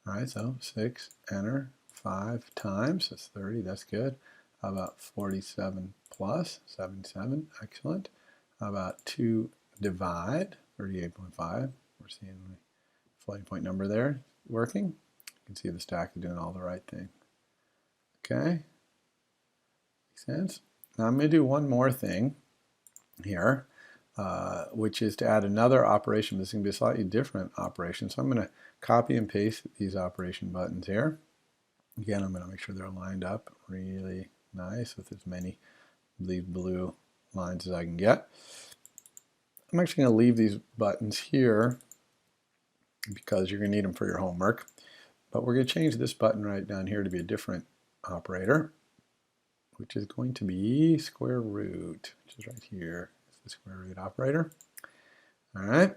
All right, so 6, enter, 5 times, that's 30, that's good. How about 47 plus, 77, excellent. How about 2 divide, 38.5, we're seeing the floating point number there working. You can see the stack is doing all the right thing. Okay, makes sense. Now I'm going to do one more thing here, which is to add another operation. This is going to be a slightly different operation. So I'm going to copy and paste these operation buttons here. Again, I'm going to make sure they're lined up really nice with as many of these blue lines as I can get. I'm actually going to leave these buttons here because you're going to need them for your homework. But we're going to change this button right down here to be a different operator, which is going to be square root, which is right here. It's the square root operator. All right.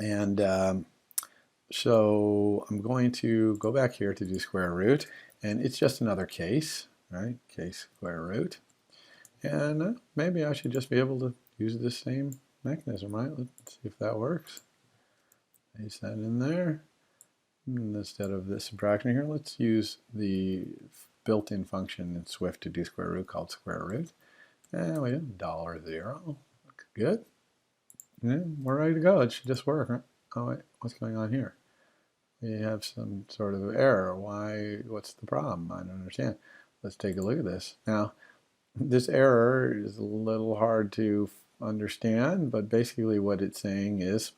And so I'm going to go back here to do square root, and it's just another case, right? Case square root. And maybe I should just be able to use this same mechanism, right? Let's see if that works. Paste that in there. And instead of this subtraction here, let's use the built-in function in Swift to do square root called square root. And we did $0. Looks good. Yeah, we're ready to go. It should just work, right? Oh wait, what's going on here? We have some sort of error. Why? What's the problem? I don't understand. Let's take a look at this. Now, this error is a little hard to understand, but basically what it's saying is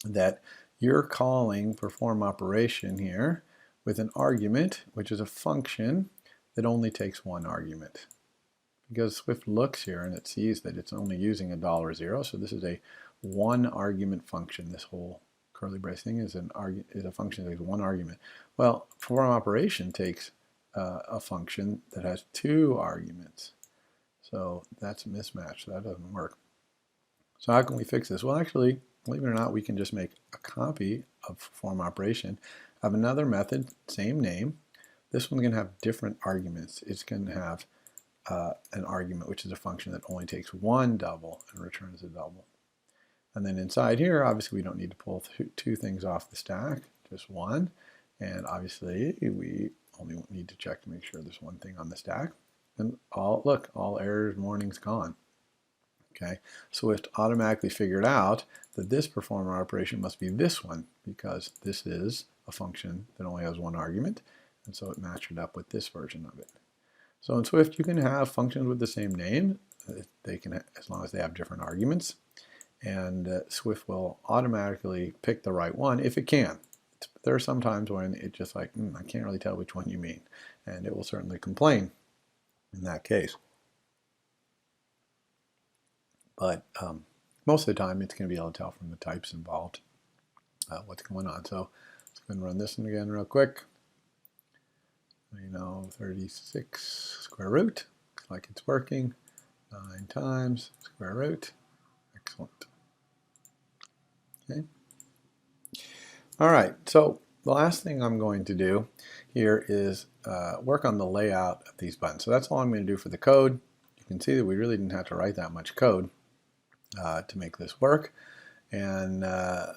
that you're calling perform operation here with an argument, which is a function that only takes one argument. Because Swift looks here and it sees that it's only using $0, so this is a one argument function. This whole curly brace thing is a function that takes one argument. Well, perform operation takes a function that has two arguments. So that's a mismatch. That doesn't work. So how can we fix this? Well, actually, believe it or not, we can just make a copy of perform operation of another method, same name. This one's going to have different arguments. It's going to have an argument, which is a function that only takes one double and returns a double. And then inside here, obviously, we don't need to pull two things off the stack, just one. And obviously, we only need to check to make sure there's one thing on the stack. And look, all errors, warnings gone. Okay, Swift automatically figured out that this performer operation must be this one because this is a function that only has one argument, and so it matched it up with this version of it. So in Swift, you can have functions with the same name. They can, as long as they have different arguments, and Swift will automatically pick the right one if it can. There are some times when it's just like, I can't really tell which one you mean, and it will certainly complain in that case. But most of the time, it's going to be able to tell from the types involved what's going on. So let's go and run this one again real quick. 36 square root. Looks like it's working. 9 times square root. Excellent. Okay. All right. So the last thing I'm going to do here is work on the layout of these buttons. So that's all I'm going to do for the code. You can see that we really didn't have to write that much code to make this work, and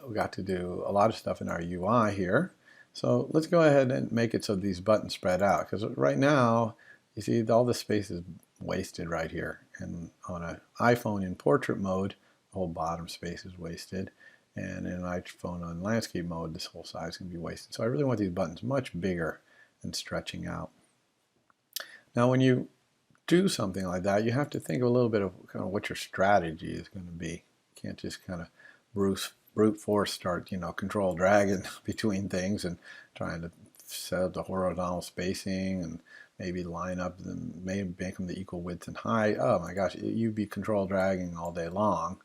we got to do a lot of stuff in our UI here. So let's go ahead and make it so these buttons spread out, because right now you see all the space is wasted right here, and on an iPhone in portrait mode the whole bottom space is wasted, and in an iPhone on landscape mode this whole side is going to be wasted. So I really want these buttons much bigger and stretching out. Now when you do something like that, you have to think a little bit of kind of what your strategy is going to be. You can't just kind of brute force start, control dragging between things and trying to set up the horizontal spacing and maybe line up them, maybe make them the equal width and height. Oh my gosh, you'd be control dragging all day long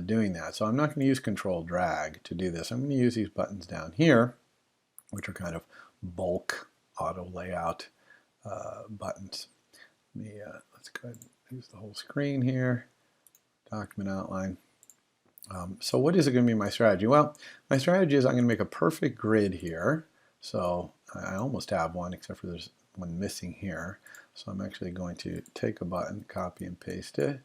doing that. So I'm not going to use control drag to do this. I'm going to use these buttons down here, which are kind of bulk auto layout buttons. Let's go ahead and use the whole screen here, document outline. So what is it going to be my strategy? Well, my strategy is I'm going to make a perfect grid here. So I almost have one, except for there's one missing here. So I'm actually going to take a button, copy and paste it.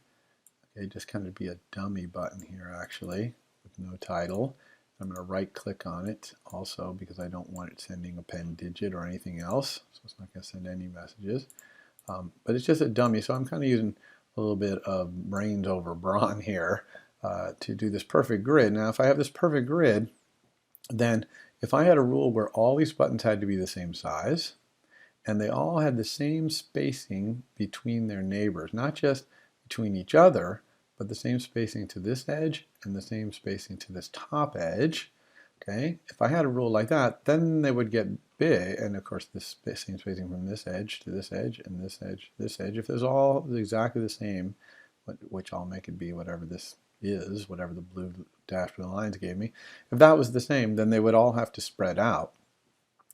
Okay, just kind of be a dummy button here actually, with no title. I'm going to right click on it also because I don't want it sending a pen digit or anything else. So it's not going to send any messages. But it's just a dummy, so I'm kind of using a little bit of brains over brawn here to do this perfect grid. Now if I have this perfect grid, then if I had a rule where all these buttons had to be the same size, and they all had the same spacing between their neighbors, not just between each other, but the same spacing to this edge and the same spacing to this top edge. Okay, if I had a rule like that, then they would get big, and of course this same spacing from this edge to this edge and this edge to this edge. If it's all exactly the same, which I'll make it be whatever this is, whatever the blue dashed blue lines gave me, if that was the same, then they would all have to spread out.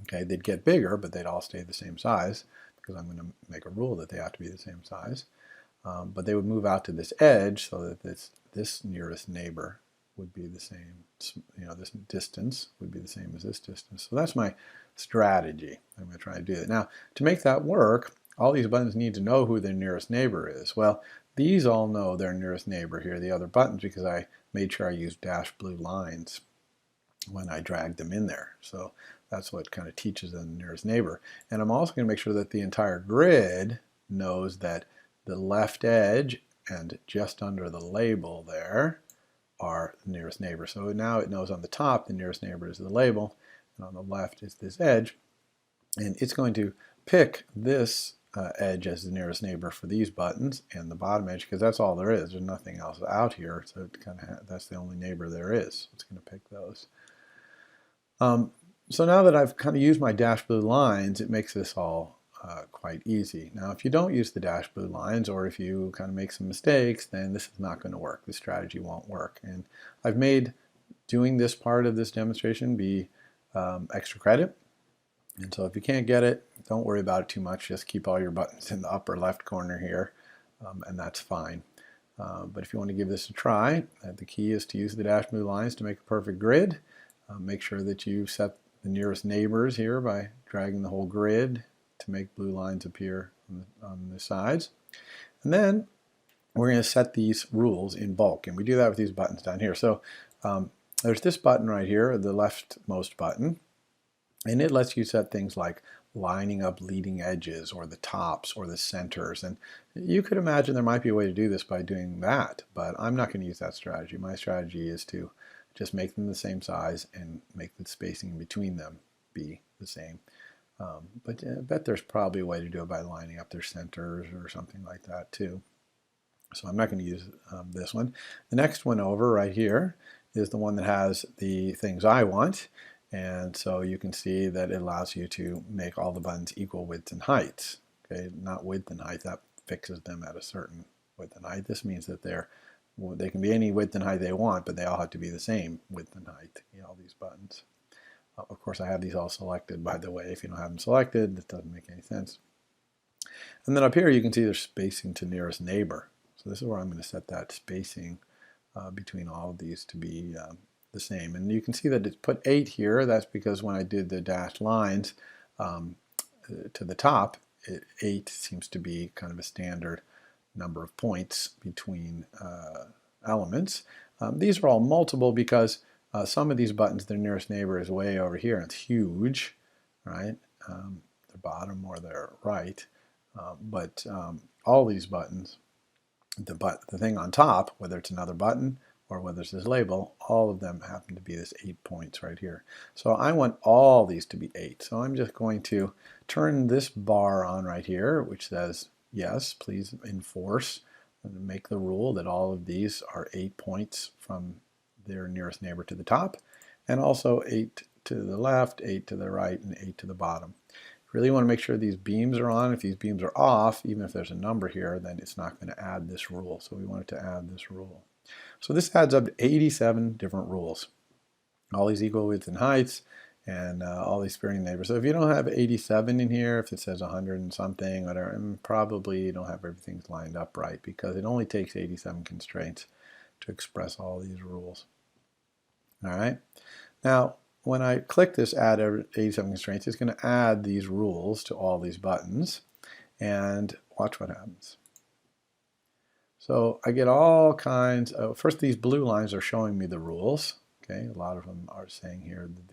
Okay, they'd get bigger, but they'd all stay the same size because I'm going to make a rule that they have to be the same size. But they would move out to this edge so that this nearest neighbor would be the same, this distance would be the same as this distance. So that's my strategy. I'm going to try to do that. Now, to make that work, all these buttons need to know who their nearest neighbor is. Well, these all know their nearest neighbor here, the other buttons, because I made sure I used dashed blue lines when I dragged them in there. So that's what kind of teaches them the nearest neighbor. And I'm also going to make sure that the entire grid knows that the left edge and just under the label there are the nearest neighbor. So now it knows on the top the nearest neighbor is the label, and on the left is this edge. And it's going to pick this edge as the nearest neighbor for these buttons and the bottom edge, because that's all there is. There's nothing else out here, so it that's the only neighbor there is. It's going to pick those. So now that I've kind of used my dash blue lines, it makes this all quite easy. Now if you don't use the dash blue lines, or if you kind of make some mistakes, then this is not going to work. This strategy won't work. And I've made doing this part of this demonstration be extra credit. And so if you can't get it, don't worry about it too much. Just keep all your buttons in the upper left corner here, and that's fine. But if you want to give this a try, the key is to use the dash blue lines to make a perfect grid. Make sure that you set the nearest neighbors here by dragging the whole grid to make blue lines appear on the sides. And then we're going to set these rules in bulk, and we do that with these buttons down here. So there's this button right here, the leftmost button, and it lets you set things like lining up leading edges or the tops or the centers. And you could imagine there might be a way to do this by doing that, but I'm not going to use that strategy. My strategy is to just make them the same size and make the spacing between them be the same. But I bet there's probably a way to do it by lining up their centers or something like that too. So I'm not going to use this one. The next one over right here is the one that has the things I want. And so you can see that it allows you to make all the buttons equal width and height. Okay, not width and height, that fixes them at a certain width and height. This means that they can be any width and height they want, but they all have to be the same width and height, all these buttons. Of course, I have these all selected, by the way. If you don't have them selected, that doesn't make any sense. And then up here, you can see there's spacing to nearest neighbor. So this is where I'm going to set that spacing between all of these to be the same. And you can see that it's put 8 here. That's because when I did the dashed lines to the top, 8 seems to be kind of a standard number of points between elements. These are all multiple because some of these buttons, their nearest neighbor is way over here, and it's huge, right? Their bottom or their right. But all these buttons, the thing on top, whether it's another button or whether it's this label, all of them happen to be this 8 points right here. So I want all these to be 8. So I'm just going to turn this bar on right here, which says, yes, please enforce and make the rule that all of these are 8 points from their nearest neighbor to the top, and also 8 to the left, 8 to the right, and 8 to the bottom. You really want to make sure these beams are on. If these beams are off, even if there's a number here, then it's not going to add this rule. So we want it to add this rule. So this adds up to 87 different rules. All these equal widths and heights, and all these sparing neighbors. So if you don't have 87 in here, if it says 100 and something, whatever, probably you don't have everything lined up right, because it only takes 87 constraints to express all these rules. All right. Now, when I click this add 87 constraints, it's going to add these rules to all these buttons, and watch what happens. So I get all kinds of, first these blue lines are showing me the rules. Okay, a lot of them are saying here that